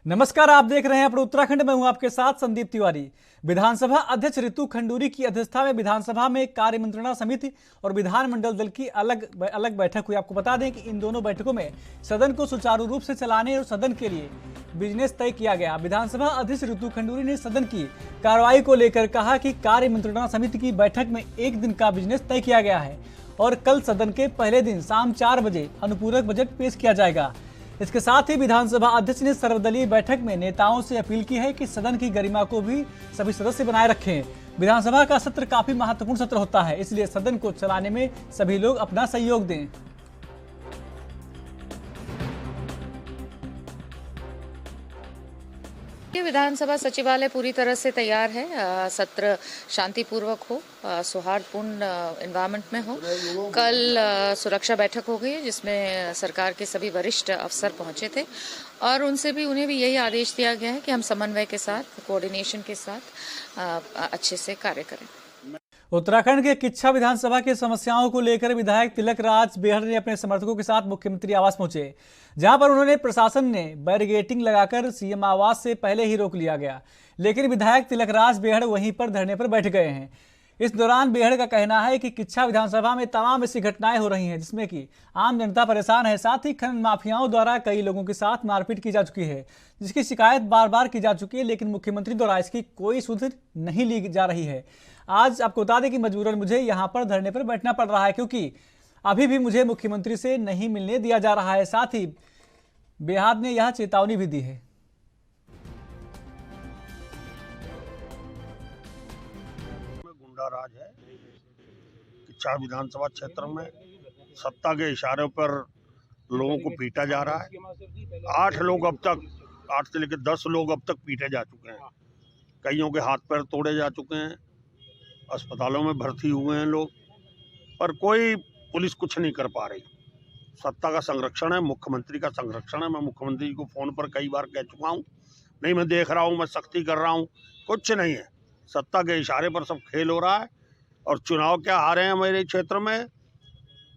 नमस्कार, आप देख रहे हैं अपने उत्तराखंड में। हूं आपके साथ संदीप तिवारी। विधानसभा अध्यक्ष ऋतु खंडूरी की अध्यक्षता में विधानसभा में कार्य मंत्रणा समिति और विधानमंडल दल की अलग अलग बैठक हुई। आपको बता दें कि इन दोनों बैठकों में सदन को सुचारू रूप से चलाने और सदन के लिए बिजनेस तय किया गया। विधानसभा अध्यक्ष ऋतु खंडूरी ने सदन की कार्रवाई को लेकर कहा कि कार्य मंत्रणा समिति की बैठक में एक दिन का बिजनेस तय किया गया है और कल सदन के पहले दिन शाम 4 बजे अनुपूरक बजट पेश किया जाएगा। इसके साथ ही विधानसभा अध्यक्ष ने सर्वदलीय बैठक में नेताओं से अपील की है कि सदन की गरिमा को भी सभी सदस्य बनाए रखें। विधानसभा का सत्र काफी महत्वपूर्ण सत्र होता है, इसलिए सदन को चलाने में सभी लोग अपना सहयोग दें। विधानसभा सचिवालय पूरी तरह से तैयार है। सत्र शांतिपूर्वक हो, सौहार्दपूर्ण एनवायरनमेंट में हो। कल सुरक्षा बैठक हो गई है जिसमें सरकार के सभी वरिष्ठ अफसर पहुंचे थे और उन्हें भी यही आदेश दिया गया है कि हम समन्वय के साथ, कोऑर्डिनेशन के साथ अच्छे से कार्य करें। उत्तराखंड के किच्छा विधानसभा की समस्याओं को लेकर विधायक तिलक राज बेहड़ ने अपने समर्थकों के साथ मुख्यमंत्री आवास पहुंचे, जहां पर उन्होंने प्रशासन ने बैरिगेटिंग लगाकर सीएम आवास से पहले ही रोक लिया गया, लेकिन विधायक तिलक राज बेहड़ वहीं पर धरने पर बैठ गए हैं। इस दौरान बेहड़ का कहना है कि किच्छा विधानसभा में तमाम ऐसी घटनाएं हो रही हैं जिसमें कि आम जनता परेशान है। साथ ही खनन माफियाओं द्वारा कई लोगों के साथ मारपीट की जा चुकी है, जिसकी शिकायत बार बार की जा चुकी है, लेकिन मुख्यमंत्री द्वारा इसकी कोई सुध नहीं ली जा रही है। आज आपको बता दें कि मजबूरन मुझे यहाँ पर धरने पर बैठना पड़ रहा है क्योंकि अभी भी मुझे मुख्यमंत्री से नहीं मिलने दिया जा रहा है। साथ ही बेहड़ ने यह चेतावनी भी दी है। गुंडा राज है किच्छा विधानसभा क्षेत्र में। सत्ता के इशारे पर लोगों को पीटा जा रहा है। 8 लोग अब तक, 8 से लेकर 10 लोग अब तक पीटे जा चुके हैं। कईयों के हाथ पैर तोड़े जा चुके हैं, अस्पतालों में भर्ती हुए हैं लोग, पर कोई पुलिस कुछ नहीं कर पा रही। सत्ता का संरक्षण है, मुख्यमंत्री का संरक्षण है। मैं मुख्यमंत्री को फोन पर कई बार कह चुका हूँ, नहीं मैं देख रहा हूँ, मैं सख्ती कर रहा हूँ, कुछ नहीं है। सत्ता के इशारे पर सब खेल हो रहा है और चुनाव क्या हारे हैं मेरे क्षेत्र में,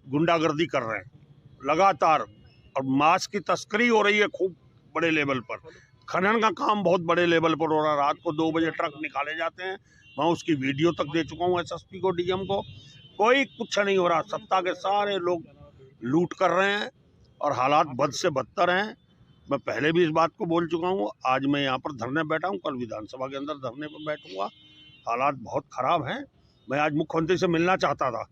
गुंडागर्दी कर रहे हैं लगातार और मांस की तस्करी हो रही है खूब बड़े लेवल पर। खनन का काम बहुत बड़े लेवल पर हो रहा है। रात को 2 बजे ट्रक निकाले जाते हैं, मैं उसकी वीडियो तक दे चुका हूँ एसएसपी को, डीएम को। कोई कुछ नहीं हो रहा। सत्ता के सारे लोग लूट कर रहे हैं और हालात बद से बदतर हैं। मैं पहले भी इस बात को बोल चुका हूँ। आज मैं यहाँ पर धरने बैठा हूँ, कल विधानसभा के अंदर धरने पर बैठूंगा। हालात बहुत खराब हैं। मैं आज मुख्यमंत्री से मिलना चाहता था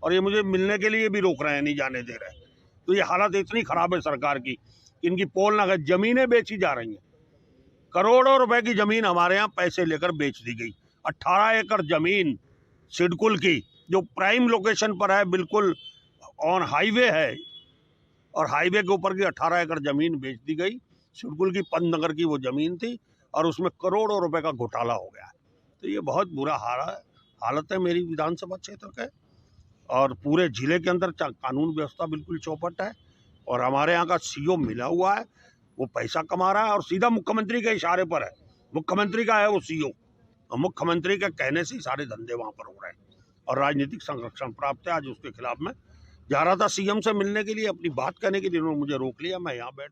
और ये मुझे मिलने के लिए भी रोक रहे हैं, नहीं जाने दे रहे। तो ये हालत इतनी खराब है सरकार की, इनकी पोल ना, जमीनें बेची जा रही हैं। करोड़ों रुपए की जमीन हमारे यहाँ पैसे लेकर बेच दी गई। 18 एकड़ जमीन सिडकुल की, जो प्राइम लोकेशन पर है, बिल्कुल ऑन हाईवे है, और हाईवे के ऊपर की 18 एकड़ जमीन बेच दी गई। सिडकुल की पंतनगर की वो जमीन थी और उसमें करोड़ों रुपए का घोटाला हो गया। तो ये बहुत बुरा हालत है मेरी विधानसभा क्षेत्र के, और पूरे जिले के अंदर कानून व्यवस्था बिल्कुल चौपट है। और हमारे यहाँ का सीओ मिला हुआ है, वो पैसा कमा रहा है और सीधा मुख्यमंत्री के इशारे पर है। मुख्यमंत्री का है वो सीओ, और मुख्यमंत्री के कहने से ही सारे धंधे वहाँ पर हो रहे हैं और राजनीतिक संरक्षण प्राप्त है। आज उसके खिलाफ मैं जा रहा था सीएम से मिलने के लिए, अपनी बात करने के लिए, उन्होंने मुझे रोक लिया। मैं यहाँ बैठ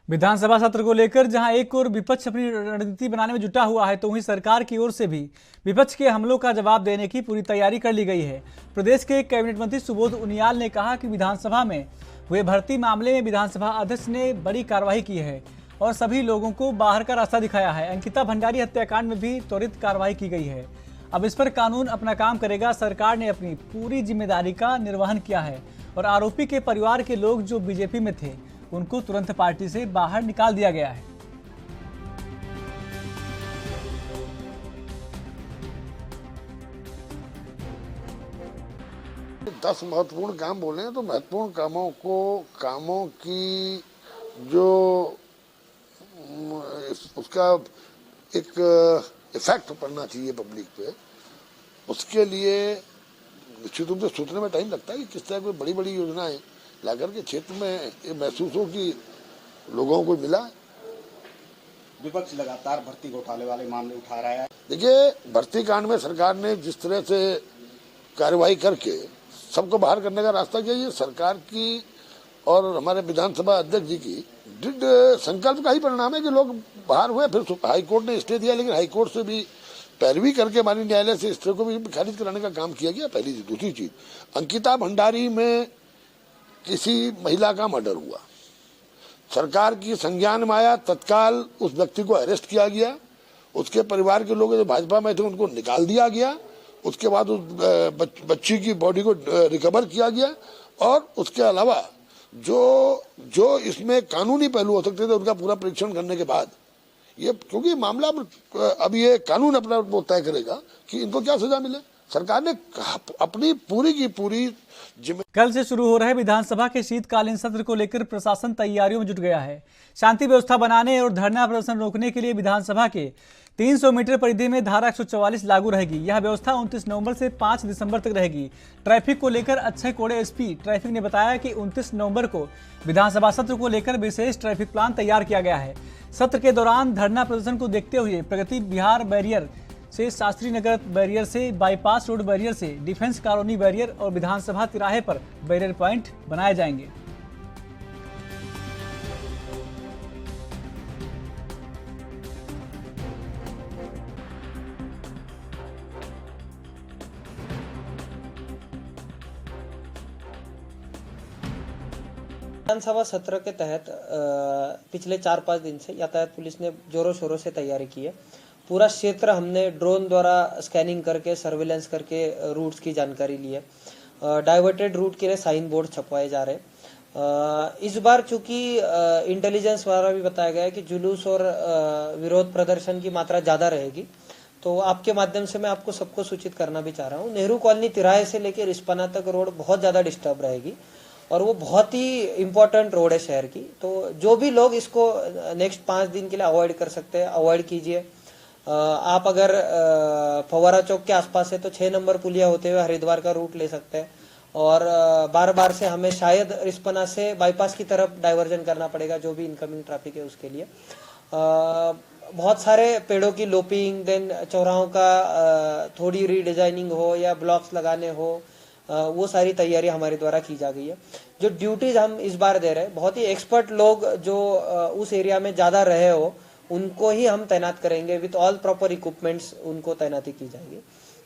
विधानसभा सत्र को लेकर जहां एक ओर विपक्ष अपनी रणनीति बनाने में जुटा हुआ है, तो वहीं सरकार की ओर से भी विपक्ष के हमलों का जवाब देने की पूरी तैयारी कर ली गई है। प्रदेश के कैबिनेट मंत्री सुबोध उनियाल ने कहा कि विधानसभा में हुए भर्ती मामले में विधानसभा अध्यक्ष ने बड़ी कार्रवाई की है और सभी लोगों को बाहर का रास्ता दिखाया है। अंकिता भंडारी हत्याकांड में भी त्वरित कार्रवाई की गई है। अब इस पर कानून अपना काम करेगा। सरकार ने अपनी पूरी जिम्मेदारी का निर्वहन किया है और आरोपी के परिवार के लोग जो बीजेपी में थे उनको तुरंत पार्टी से बाहर निकाल दिया गया है। 10 महत्वपूर्ण काम बोले हैं, तो महत्वपूर्ण कामों की जो उसका एक इफेक्ट पड़ना चाहिए पब्लिक पे, उसके लिए निश्चित रूप से सोचने में टाइम लगता है कि किस तरह की बड़ी बड़ी योजनाएं लाकर के क्षेत्र में ये महसूस हो कि लोगों को मिला। विपक्ष लगातार भर्ती घोटाले वाले मामले उठा रहा है। देखिए, भर्ती कांड में सरकार ने जिस तरह से कार्रवाई करके सबको बाहर करने का रास्ता किया, ये सरकार की और हमारे विधानसभा अध्यक्ष जी की दृढ़ संकल्प का ही परिणाम है कि लोग बाहर हुए, फिर हाई कोर्ट ने स्टे दिया, लेकिन हाई कोर्ट से भी पैरवी करके माननीय न्यायालय से स्टे को भी खारिज कराने का काम किया गया। पहली चीज। दूसरी चीज, अंकिता भंडारी में किसी महिला का मर्डर हुआ, सरकार की संज्ञान में आया, तत्काल उस व्यक्ति को अरेस्ट किया गया, उसके परिवार के लोग जो भाजपा में थे उनको निकाल दिया गया, उसके बाद उस बच्ची की बॉडी को रिकवर किया गया, और उसके अलावा जो इसमें कानूनी पहलू हो सकते थे उनका पूरा परीक्षण करने के बाद ये, क्योंकि मामला अब ये कानून अपना वो तय करेगा कि इनको क्या सजा मिले। सरकार ने अपनी पूरी की पूरी कल से शुरू हो रहे विधानसभा के शीतकालीन सत्र को लेकर प्रशासन तैयारियों में जुट गया है। शांति व्यवस्था बनाने और धरना प्रदर्शन रोकने के लिए विधानसभा के 300 मीटर परिधि में धारा 144 लागू रहेगी। यह व्यवस्था 29 नवंबर से 5 दिसंबर तक रहेगी। ट्रैफिक को लेकर अक्षय कोड़े एसपी ट्रैफिक ने बताया कि 29 नवंबर को विधानसभा सत्र को लेकर विशेष ट्रैफिक प्लान तैयार किया गया है। सत्र के दौरान धरना प्रदर्शन को देखते हुए प्रगति बिहार बैरियर से शास्त्री नगर बैरियर से बाईपास रोड बैरियर से डिफेंस कॉलोनी बैरियर और विधानसभा तिराहे पर बैरियर पॉइंट बनाए जाएंगे। विधानसभा सत्र के तहत पिछले 4-5 दिन से यातायात पुलिस ने जोरों शोरों से तैयारी की है। पूरा क्षेत्र हमने ड्रोन द्वारा स्कैनिंग करके सर्विलेंस करके रूट्स की जानकारी ली है। डाइवर्टेड रूट के लिए साइन बोर्ड छपवाए जा रहे हैं। इस बार चूंकि इंटेलिजेंस द्वारा भी बताया गया है कि जुलूस और विरोध प्रदर्शन की मात्रा ज़्यादा रहेगी, तो आपके माध्यम से मैं आपको सबको सूचित करना भी चाह रहा हूँ। नेहरू कॉलोनी तिराहे से लेकर रिस्पना तक रोड बहुत ज़्यादा डिस्टर्ब रहेगी और वो बहुत ही इम्पोर्टेंट रोड है शहर की। तो जो भी लोग इसको नेक्स्ट 5 दिन के लिए अवॉइड कर सकते हैं, अवॉइड कीजिए। आप अगर फव्वारा चौक के आसपास है तो 6 नंबर पुलिया होते हुए हरिद्वार का रूट ले सकते हैं, और बार बार से हमें शायद रिस्पना से बाईपास की तरफ डाइवर्जन करना पड़ेगा जो भी इनकमिंग ट्रैफिक है उसके लिए। बहुत सारे पेड़ों की लोपिंग, देन चौराहों का थोड़ी रीडिजाइनिंग हो या ब्लॉक्स लगाने हो, वो सारी तैयारी हमारे द्वारा की जा गई है। जो ड्यूटीज हम इस बार दे रहे हैं, बहुत ही एक्सपर्ट लोग जो उस एरिया में ज़्यादा रहे हो उनको ही हम तैनात करेंगे, विथ ऑल प्रॉपर इक्विपमेंट्स उनको तैनाती की जाएगी।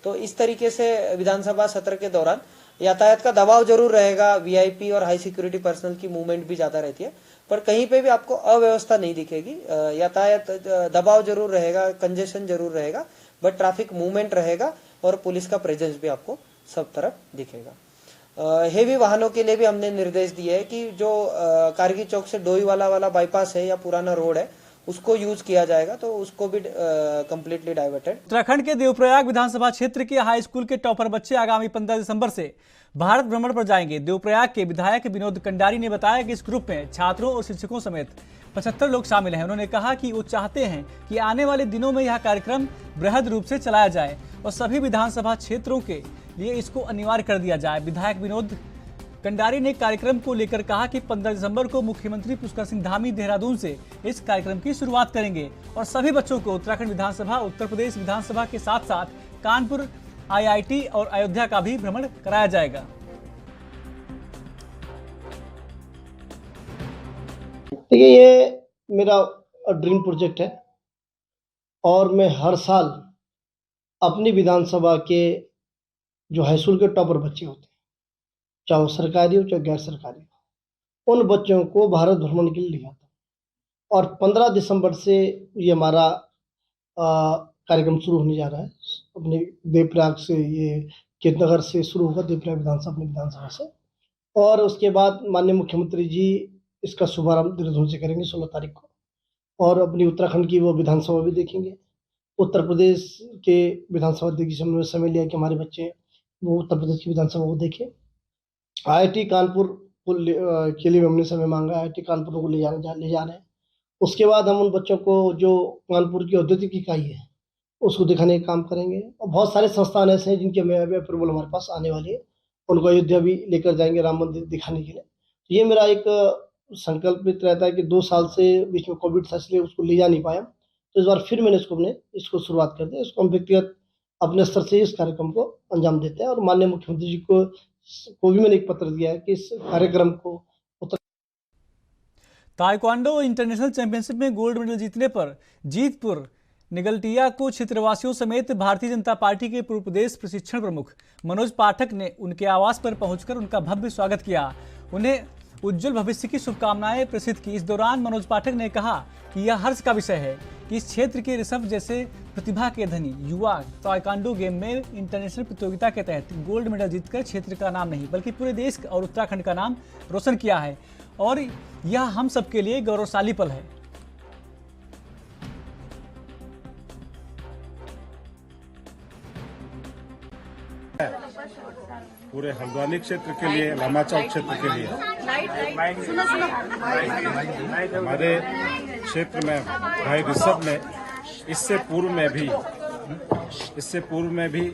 तो इस तरीके से विधानसभा सत्र के दौरान यातायात का दबाव जरूर रहेगा, वीआईपी और हाई सिक्योरिटी पर्सनल की मूवमेंट भी ज़्यादा रहती है, पर कहीं पे भी आपको अव्यवस्था नहीं दिखेगी। यातायात दबाव जरूर रहेगा, कंजेशन जरूर रहेगा, बट ट्रैफिक मूवमेंट रहेगा और पुलिस का प्रेजेंस भी आपको सब तरफ दिखेगा। हेवी वाहनों के लिए भी हमने निर्देश दिए है कि जो कारगी चौक से डोईवाला वाला बाईपास है या पुराना रोड है उसको यूज किया जाएगा, तो उसको भी कंप्लीटली डाइवर्टेड। उत्तराखंड के देवप्रयाग विधानसभा क्षेत्र के हाई स्कूल के टॉपर बच्चे आगामी 15 दिसंबर से भारत भ्रमण पर जाएंगे। देवप्रयाग के विधायक विनोद कंडारी ने बताया कि इस ग्रुप में छात्रों और शिक्षकों समेत 75 लोग शामिल हैं। उन्होंने कहा कि वो चाहते हैं कि आने वाले दिनों में यह कार्यक्रम बृहद रूप से चलाया जाए और सभी विधानसभा क्षेत्रों के लिए इसको अनिवार्य कर दिया जाए। विधायक विनोद कंडारी ने कार्यक्रम को लेकर कहा कि 15 दिसंबर को मुख्यमंत्री पुष्कर सिंह धामी देहरादून से इस कार्यक्रम की शुरुआत करेंगे और सभी बच्चों को उत्तराखंड विधानसभा, उत्तर प्रदेश विधानसभा के साथ साथ कानपुर आईआईटी और अयोध्या का भी भ्रमण कराया जाएगा। देखिए, ये मेरा ड्रीम प्रोजेक्ट है और मैं हर साल अपनी विधानसभा के जो हाई स्कूल के टॉपर बच्चे होते हैं, चाहे वो सरकारी हो चाहे गैर सरकारी हो, उन बच्चों को भारत भ्रमण के लिए ले जाता हूँ। और 15 दिसंबर से ये हमारा कार्यक्रम शुरू होने जा रहा है। अपने देवप्रयाग से, ये केतनगर से शुरू होगा, देवप्रयाग विधानसभा अपनी विधानसभा से, और उसके बाद माननीय मुख्यमंत्री जी इसका शुभारंभ देहरादून से करेंगे 16 तारीख को, और अपनी उत्तराखंड की वो विधानसभा भी देखेंगे। उत्तर प्रदेश के विधानसभा अध्यक्ष ने समय लिया कि हमारे बच्चे वो उत्तर प्रदेश की विधानसभा को देखें। आईआईटी कानपुर के लिए हमने समय मांगा, आईआईटी कानपुर को ले जा रहे हैं। उसके बाद हम उन बच्चों को जो कानपुर की औद्योगिक इकाई है उसको दिखाने का काम करेंगे, और बहुत सारे संस्थान ऐसे हैं जिनके अप्रूवल हमारे पास आने वाली है, उनको अयोध्या भी लेकर जाएंगे राम मंदिर दिखाने के लिए। तो ये मेरा एक संकल्पित रहता है कि 2 साल से बीच में कोविड था इसलिए उसको ले जा नहीं पाया, तो इस बार फिर मैंने इसको शुरुआत कर दी। इसको हम व्यक्तिगत अपने स्तर से इस कार्यक्रम को अंजाम देते हैं, और माननीय मुख्यमंत्री जी को भी मैंने एक पत्र दिया है कि इस कार्यक्रम को ताइक्वांडो इंटरनेशनल चैंपियनशिप में गोल्ड मेडल जीतने पर जीतपुर निगलटिया को क्षेत्रवासियों समेत भारतीय जनता पार्टी के पूर्व प्रदेश प्रशिक्षण प्रमुख मनोज पाठक ने उनके आवास पर पहुंचकर उनका भव्य स्वागत किया, उन्हें उज्जवल भविष्य की शुभकामनाएं प्रेषित की। इस दौरान मनोज पाठक ने कहा कि यह हर्ष का विषय है कि इस क्षेत्र के ऋषभ जैसे प्रतिभा के धनी युवा ताइक्वांडो गेम में इंटरनेशनल प्रतियोगिता के तहत गोल्ड मेडल जीतकर क्षेत्र का नाम नहीं बल्कि पूरे देश और उत्तराखंड का नाम रोशन किया है और यह हम सबके लिए गौरवशाली पल है। पूरे हल्द्वानी क्षेत्र के लिए, लामाचौक क्षेत्र के लिए, हमारे क्षेत्र में भाई ऋषभ ने इससे पूर्व में भी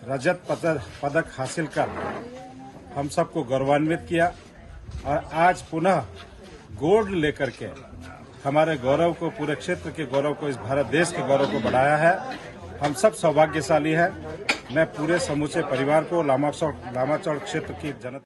रजत पदक हासिल कर हम सबको गौरवान्वित किया और आज पुनः गोल्ड लेकर के हमारे गौरव को, पूरे क्षेत्र के गौरव को, इस भारत देश के गौरव को बढ़ाया है। हम सब सौभाग्यशाली हैं। मैं पूरे समूचे परिवार को, लामाचौक क्षेत्र की जनता।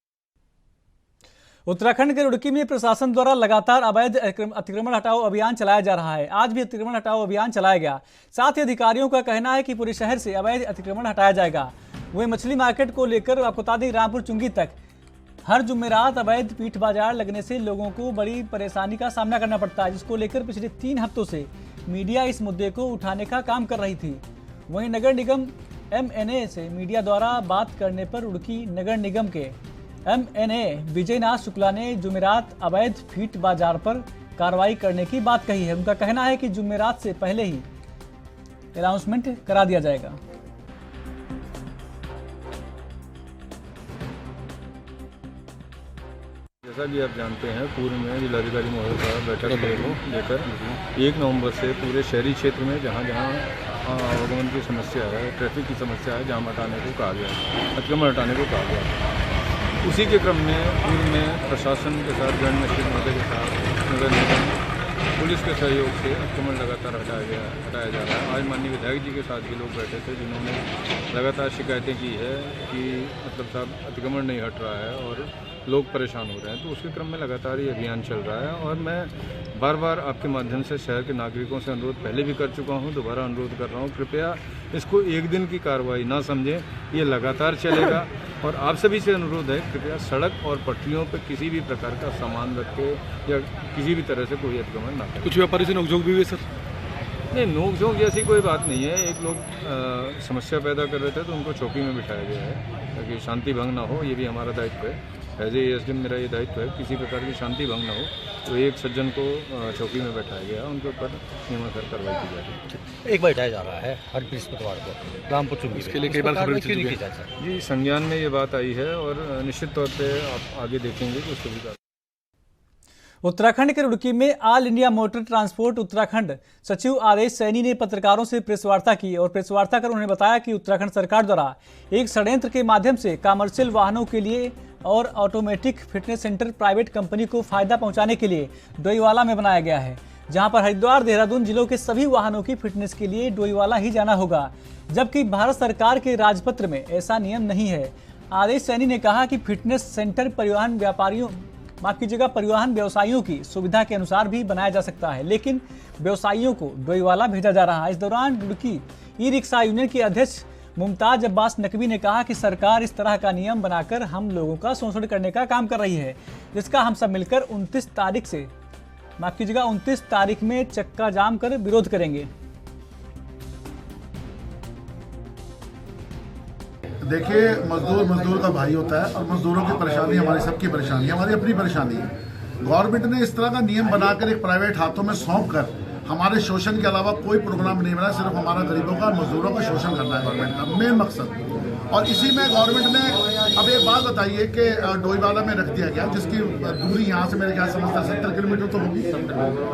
उत्तराखंड के रुड़की में प्रशासन द्वारा लगातार अवैध अतिक्रमण हटाओ अभियान चलाया जा रहा है। आज भी अतिक्रमण हटाओ अभियान चलाया गया। साथ ही अधिकारियों का कहना है कि पूरे शहर से अवैध अतिक्रमण हटाया जाएगा। वहीं मछली मार्केट को लेकर आपको बता दें, रामपुर चुंगी तक हर जुमेरात अवैध पीठ बाजार लगने से लोगों को बड़ी परेशानी का सामना करना पड़ता है, जिसको लेकर पिछले 3 हफ्तों से मीडिया इस मुद्दे को उठाने का काम कर रही थी। वहीं नगर निगम MNA से मीडिया द्वारा बात करने पर रुड़की नगर निगम के MNA विजयनाथ शुक्ला ने जुमेरात अवैध फीट बाजार पर कार्रवाई करने की बात कही है। उनका कहना है कि जुमेरात से पहले ही अनाउंसमेंट करा दिया जाएगा। जैसा कि आप जानते हैं, पूर्व में जिलाधिकारी महोदय का बैठक लेकर 1 नवंबर से पूरे शहरी क्षेत्र में जहां आवागमन की समस्या है, ट्रैफिक की समस्या है, जाम हटाने को कहा गया, अतिक्रमण हटाने को कहा गया। उसी के क्रम में पूर्व में प्रशासन के साथ, जॉइंट मजिस्ट्रेट महोदय के साथ, नगर निगम पुलिस के सहयोग से अतिक्रमण लगातार हटाया जा रहा है। आज माननीय विधायक जी के साथ भी लोग बैठे थे, जिन्होंने लगातार शिकायतें की है कि मतलब साहब अतिक्रमण नहीं हट रहा है और लोग परेशान हो रहे हैं। तो उसके क्रम में लगातार ये अभियान चल रहा है और मैं बार बार आपके माध्यम से शहर के नागरिकों से अनुरोध पहले भी कर चुका हूं, दोबारा अनुरोध कर रहा हूं, कृपया इसको एक दिन की कार्रवाई ना समझें, ये लगातार चलेगा। और आप सभी से अनुरोध है, कृपया सड़क और पटरियों पर किसी भी प्रकार का सामान रख के या किसी भी तरह से कोई अतिक्रमण ना करें। कुछ व्यापारी से नोकझोंक भी हुई सर? नहीं, नोकझोंक जैसी कोई बात नहीं है। एक लोग समस्या पैदा कर रहे थे तो उनको चौकी में बिठाया गया है ताकि शांति भंग ना हो। ये भी हमारा दायित्व है, एज एसडीएम मेरा ये दायित्व है, किसी प्रकार की शांति भंग ना हो। तो एक सज्जन को चौकी में बैठाया गया, उनके ऊपर नियमानुसार कार्रवाई की जा रही है। एक बैठाया जा रहा है हर बृहस्पतिवार को रामपुर चुंगी। इसके लिए कई बार खबर की जाती है जी, संज्ञान में ये बात आई है और निश्चित तौर पे आप आगे देखेंगे कि उसको भी। उत्तराखंड के रुड़की में all India motor transport Uttarakhand सचिव आदेश सैनी ने पत्रकारों से प्रेस वार्ता की और प्रेस वार्ता कर उन्होंने बताया कि उत्तराखंड सरकार द्वारा एक षड्यंत्र के माध्यम से कमर्शियल वाहनों के लिए और automatic fitness centre private company को फायदा पहुंचाने के लिए डोईवाला में बनाया गया है, जहां पर हरिद्वार, देहरादून जिलों के सभी वाहनों की फिटनेस के लिए डोईवाला ही जाना होगा, जबकि भारत सरकार के राजपत्र में ऐसा नियम नहीं है। आदेश सैनी ने कहा कि फिटनेस सेंटर परिवहन व्यवसायियों की सुविधा के अनुसार भी बनाया जा सकता है, लेकिन व्यवसायियों को डोईवाला भेजा जा रहा है। इस दौरान रुड़की ई रिक्शा यूनियन के अध्यक्ष मुमताज अब्बास नकवी ने कहा कि सरकार इस तरह का नियम बनाकर हम लोगों का शोषण करने का काम कर रही है, जिसका हम सब मिलकर 29 तारीख में चक्का जाम कर विरोध करेंगे। देखिए, मजदूर का भाई होता है और मजदूरों की परेशानी हमारी सबकी परेशानी है, हमारी अपनी परेशानी है। गवर्नमेंट ने इस तरह का नियम बनाकर एक प्राइवेट हाथों में सौंप कर हमारे शोषण के अलावा कोई प्रोग्राम नहीं बना, सिर्फ हमारा गरीबों का, मजदूरों का शोषण करना है गवर्नमेंट का मेन मकसद। और इसी में गवर्नमेंट ने अब एक बात बताइए कि डोईवाला में रख दिया गया, जिसकी दूरी यहाँ से मेरे ख्याल समझता 70 किलोमीटर तो होगी,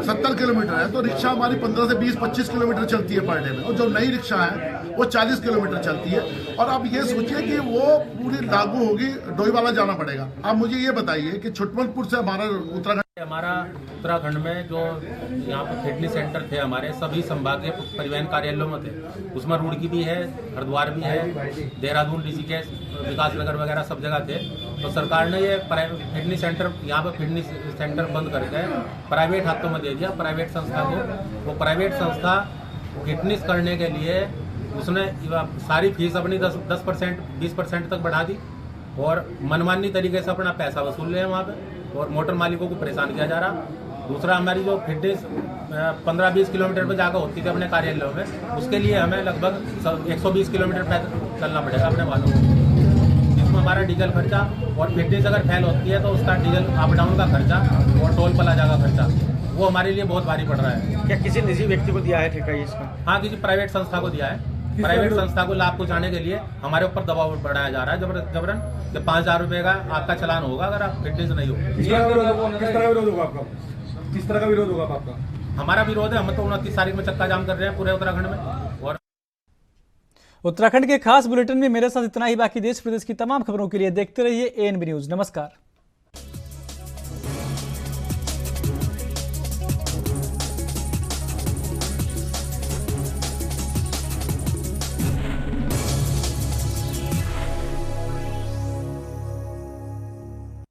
70 किलोमीटर है। तो रिक्शा हमारी 15 से 20-25 किलोमीटर चलती है पर डे में, और जो नई रिक्शा है वो 40 किलोमीटर चलती है। और अब ये सोचिए कि वो पूरी लागू होगी, डोईवाला जाना पड़ेगा। अब मुझे ये बताइए कि छुटमलपुर से हमारा उत्तराखंड में जो यहाँ पर फिटनेस सेंटर थे हमारे सभी संभागीय परिवहन कार्यालयों में थे, उसमें रुड़की भी है, हरिद्वार भी है, देहरादून, ऋषिकेश, विकास नगर वगैरह सब जगह थे। तो सरकार ने ये फिटनेस सेंटर यहाँ पे फिटनेस सेंटर बंद करके प्राइवेट हाथों में दे दिया, प्राइवेट संस्था को। वो प्राइवेट संस्था फिटनेस करने के लिए उसने सारी फीस अपनी 10% 20% तक बढ़ा दी और मनमानी तरीके से अपना पैसा वसूल रहे हैं वहाँ पे, और मोटर मालिकों को परेशान किया जा रहा। दूसरा, हमारी जो फिटनेस 15-20 किलोमीटर पर जाकर होती थी अपने कार्यालयों में, उसके लिए हमें लगभग 120 किलोमीटर पैदल चलना पड़ेगा अपने वालों को, जिसमें हमारा डीजल खर्चा, और फिटनेस अगर फेल होती है तो उसका डीजल अप डाउन का खर्चा और टोल प्लाजा का खर्चा, वो हमारे लिए बहुत भारी पड़ रहा है। क्या किसी निजी व्यक्ति को दिया है ठेका इसका? हाँ, किसी प्राइवेट संस्था को दिया है। प्राइवेट संस्था को लाभ पहुंचाने के लिए हमारे ऊपर दबाव बढ़ाया जा रहा है जबरन कि 5,000 रुपये का आपका चालान होगा अगर आप फिटनेस नहीं हो। किस तरह का विरोध होगा आपका? किस तरह का विरोध होगा आपका? हमारा विरोध है, हम तो 29 तारीख में चक्का जाम कर रहे हैं पूरे उत्तराखंड में। और उत्तराखंड के खास बुलेटिन में मेरे साथ इतना ही। बाकी देश प्रदेश की तमाम खबरों के लिए देखते रहिए ANB न्यूज। नमस्कार।